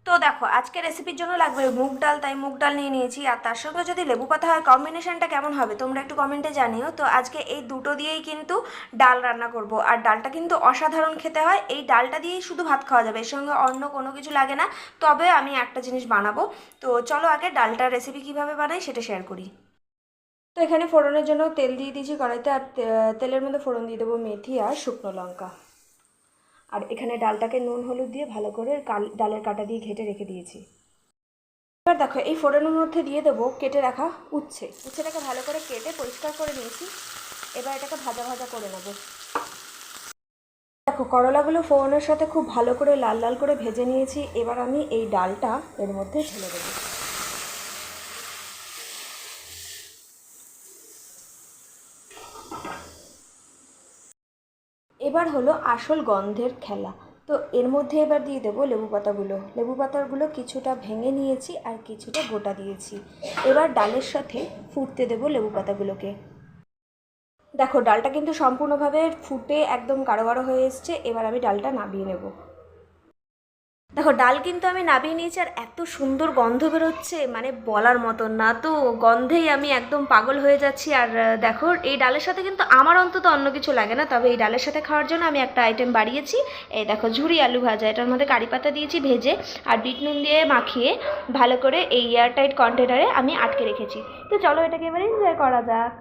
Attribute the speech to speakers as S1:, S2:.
S1: তো দেখো আজকে রেসিপির জন্য লাগবে মুগ ডাল, তাই মুগ ডাল নিয়ে নিয়েছি। আর তার সঙ্গে যদি লেবু পাতা হয় কম্বিনেশনটা কেমন হবে তোমরা একটু কমেন্টে জানিও। তো আজকে এই দুটো দিয়েই কিন্তু ডাল রান্না করব। আর ডালটা কিন্তু অসাধারণ খেতে হয়, এই ডালটা দিয়েই শুধু ভাত খাওয়া যাবে, এর সঙ্গে অন্য কোনো কিছু লাগে না। তবে আমি একটা জিনিস বানাবো, তো চলো আগে ডালটার রেসিপি কীভাবে বানাই সেটা শেয়ার করি। তো এখানে ফোড়নের জন্য তেল দিয়ে দিয়েছি কড়াইতে, আর তেলের মধ্যে ফোড়ন দিয়ে দেবো মেথি আর শুকনো লঙ্কা। আর এখানে ডালটাকে নুন হলুদ দিয়ে ভালো করে ডালের কাঁটা দিয়ে ঘেটে রেখে দিয়েছি। এবার দেখো এই ফোড়নের মধ্যে দিয়ে দেবো কেটে রাখা উচ্ছেটাকে ভালো করে কেটে পরিষ্কার করে নিয়েছি। এবার এটাকে ভাজা ভাজা করে নেব। দেখো করলাগুলো ফোড়নের সাথে খুব ভালো করে লাল লাল করে ভেজে নিয়েছি। এবার আমি এই ডালটা এর মধ্যে ঢেলে দেবো। এবার হলো আসল গন্ধের খেলা। তো এর মধ্যে এবার দিয়ে দেবো লেবু পাতাগুলো। লেবু পাতাগুলো কিছুটা ভেঙে নিয়েছি আর কিছুটা গোটা দিয়েছি। এবার ডালের সাথে ফুটতে দেবো লেবু পাতাগুলোকে। দেখো ডালটা কিন্তু সম্পূর্ণভাবে ফুটে একদম গাঢ় গাঢ় হয়ে এসছে। এবার আমি ডালটা নামিয়ে নেব। দেখো ডাল কিন্তু আমি নামিয়ে নিয়েছি, আর এত সুন্দর গন্ধ বেরোচ্ছে মানে বলার মতন না। তো গন্ধেই আমি একদম পাগল হয়ে যাচ্ছি। আর দেখো এই ডালের সাথে কিন্তু আমার অন্তত অন্য কিছু লাগে না, তবে এই ডালের সাথে খাওয়ার জন্য আমি একটা আইটেম বাড়িয়েছি। এই দেখো ঝুরি আলু ভাজা, এটার মধ্যে কারি পাতা দিয়েছি ভেজে, আর বিট নুন দিয়ে মাখিয়ে ভালো করে এই এয়ারটাইট কন্টেনারে আমি আটকে রেখেছি। তো চলো এটাকে এবারে এনজয় করা যাক।